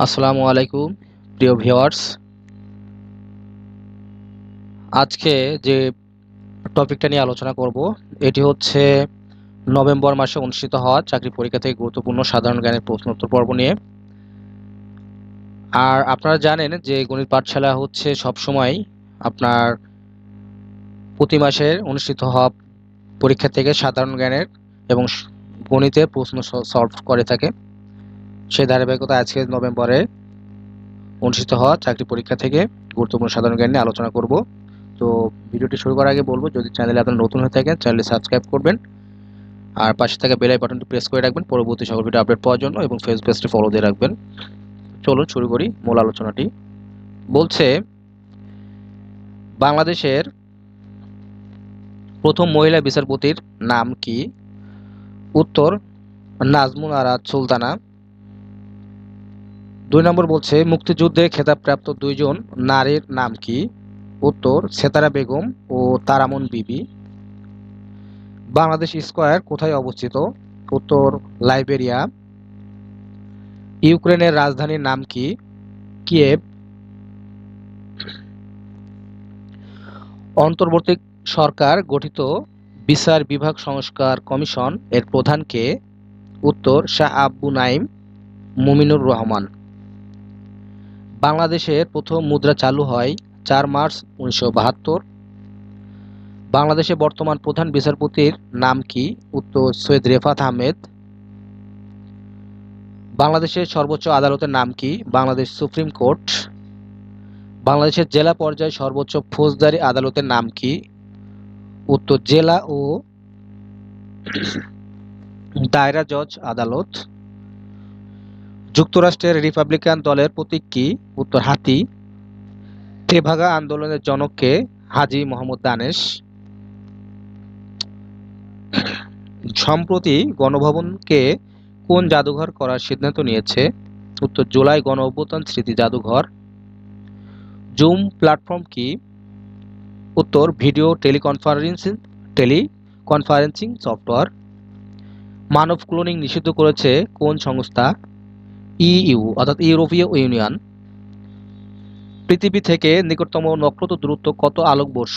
আসসালামু আলাইকুম প্রিয় ভিউয়ার্স। আজকে যে টপিকটা নিয়ে আলোচনা করব এটি হচ্ছে নভেম্বর মাসে অনুষ্ঠিত হওয়া চাকরি পরীক্ষা থেকে গুরুত্বপূর্ণ সাধারণ জ্ঞানের প্রশ্নোত্তর পর্ব নিয়ে। আর আপনারা জানেন যে গণিত পাঠশালা হচ্ছে সবসময় আপনার প্রতি মাসের অনুষ্ঠিত হওয়া পরীক্ষা থেকে সাধারণ জ্ঞানের এবং গণিতের প্রশ্ন সলভ করে থাকে। সেই ধারাবাহিকতা আজকে নভেম্বরে অনুষ্ঠিত হওয়া চাকরি পরীক্ষা থেকে গুরুত্বপূর্ণ সাধারণ জ্ঞান নিয়ে আলোচনা করব। তো ভিডিওটি শুরু করার আগে বলবো, যদি চ্যানেলে আপনারা নতুন হয়ে থাকেন চ্যানেলটি সাবস্ক্রাইব করবেন আর পাশে থাকা বেল বাটনটি প্রেস করে রাখবেন পরবর্তী সকল ভিডিও আপডেট পাওয়ার জন্য, এবং ফেসবুক পেজটি ফলো দিয়ে রাখবেন। চলুন শুরু করি মূল আলোচনাটি। বলছে, বাংলাদেশের প্রথম মহিলা বিচারপতির নাম কি? উত্তর, নাজমুন আরা সুলতানা। 2 নম্বর বলছে, মুক্তিযুদ্ধে খেতাবপ্রাপ্ত দুইজন নারীর নাম কি? উত্তর, সেতারা বেগম ও তারামন বিবি। বাংলাদেশ স্কয়ার কোথায় অবস্থিত? উত্তর, লাইবেরিয়া। ইউক্রেনের রাজধানীর নাম কি? কিয়েভ। অন্তর্বর্তী সরকার গঠিত বিচার বিভাগ সংস্কার কমিশন এর প্রধান কে? উত্তর, শাহ আব্দু নাইম মুমিনুর রহমান। বাংলাদেশের প্রথম মুদ্রা চালু হয় 4 মার্চ 1972। বাংলাদেশের বর্তমান প্রধান বিচারপতির নাম কি? উত্তর, সৈয়দ রেফাত আহমেদ। বাংলাদেশের সর্বোচ্চ আদালতের নাম কি? Bangladesh supreme court. বাংলাদেশের জেলা পর্যায়ে সর্বোচ্চ ফৌজদারি আদালতের নাম কি? উত্তর, জেলা ও দায়রা জজ আদালত। যুক্তরাষ্ট্রের রিপাবলিকান দলের প্রতীক কি? উত্তর, হাতি। তেভাগা আন্দোলনের জনক কে? হাজী মোহাম্মদ দানেশ। সম্প্রতি গণভবনকে কোন জাদুঘর করার সিদ্ধান্ত নিয়েছে? উত্তর, জুলাই গণ অভ্যুত্থান স্মৃতি জাদুঘর। জুম প্ল্যাটফর্ম কি? উত্তর, ভিডিও টেলিকনফারেন্সিং সফটওয়্যার। মানব ক্লোনিং নিষিদ্ধ করেছে কোন সংস্থা? ইইউ অর্থাৎ ইউরোপীয় ইউনিয়ন। পৃথিবী থেকে নিকটতম নক্ষত্র দূরত্ব কত আলোকবর্ষ?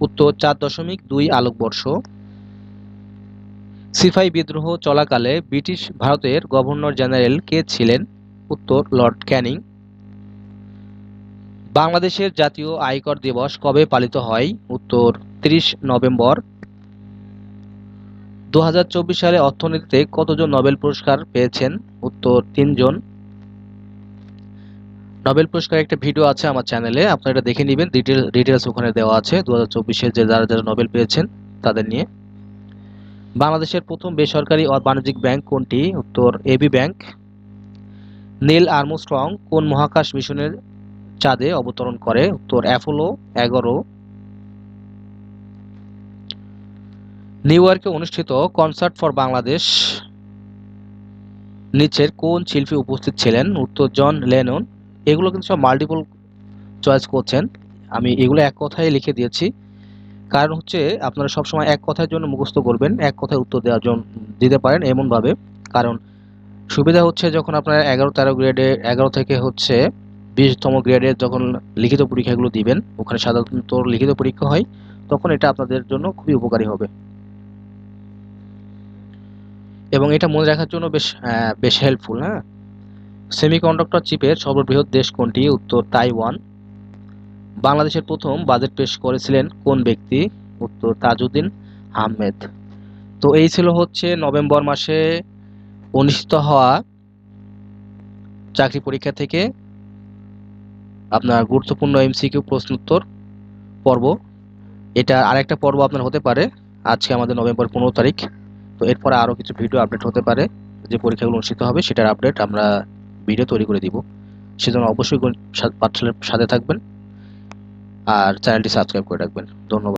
উত্তর, 4.2 আলোকবর্ষ। সিপাহি বিদ্রোহ চলাকালে ব্রিটিশ ভারতের গভর্নর জেনারেল কে ছিলেন? উত্তর, লর্ড ক্যানিং। বাংলাদেশের জাতীয় আয়কর দিবস কবে পালিত হয়? উত্তর, 30 নভেম্বর। 2024 সালে অর্থনীতিতে কতজন নোবেল পুরস্কার পেয়েছেন? উত্তর, 3 জন। নোবেল পুরস্কার একটা ভিডিও আছে আমার চ্যানেলে, আপনারা এটা দেখে নেবেন, ডিটেলস ওখানে দেওয়া আছে 2024 যে যারা যারা নোবেল পেয়েছেন তাদের নিয়ে। বাংলাদেশের প্রথম বেসরকারি বাণিজ্যিক ব্যাংক কোনটি? উত্তর, এবি ব্যাংক। নীল আর্মস্ট্রং কোন মহাকাশ মিশনের চাঁদে অবতরণ করে? উত্তর, অ্যাপোলো 11। নিউ ইয়র্কে অনুষ্ঠিত কনসার্ট ফর বাংলাদেশ নিচের কোন শিল্পী উপস্থিত ছিলেন? উত্তর, জন লেনন। এগুলো কিন্তু সব মাল্টিপল চয়েস করছেন, আমি এগুলো এক কথায় লিখে দিয়েছি, কারণ হচ্ছে আপনারা সবসময় এক কথার জন্য মুখস্থ করবেন, এক কথায় উত্তর দেওয়ার জন্য দিতে পারেন এমনভাবে। কারণ সুবিধা হচ্ছে যখন আপনারা 11-13 গ্রেডে 11 থেকে হচ্ছে 20তম গ্রেডের যখন লিখিত পরীক্ষাগুলো দিবেন, ওখানে সাধারণত লিখিত পরীক্ষা হয়, তখন এটা আপনাদের জন্য খুবই উপকারী হবে এবং এটা মনে রাখার জন্য বেশ হেল্পফুল। হ্যাঁ, সেমিকন্ডাক্টর চিপের সর্ববৃহৎ দেশ কোনটি? উত্তর, তাইওয়ান। বাংলাদেশের প্রথম বাজেট পেশ করেছিলেন কোন ব্যক্তি? উত্তর, তাজউদ্দিন আহমেদ। তো এই ছিল হচ্ছে নভেম্বর মাসে অনুষ্ঠিত হওয়া চাকরি পরীক্ষা থেকে আপনার গুরুত্বপূর্ণ এমসিকিউ প্রশ্নোত্তর পর্ব। এটা আরেকটা পর্ব আপনার হতে পারে, আজকে আমাদের নভেম্বর 15 তারিখ, তো এরপরে আরও কিছু ভিডিও আপডেট হতে পারে, যে পরীক্ষাগুলো অনুষ্ঠিত হবে সেটার আপডেট আমরা ভিডিও তৈরি করে দিব। সেজন্য অবশ্যই পাঠশালার সাথে থাকবেন আর চ্যানেলটি সাবস্ক্রাইব করে রাখবেন। ধন্যবাদ।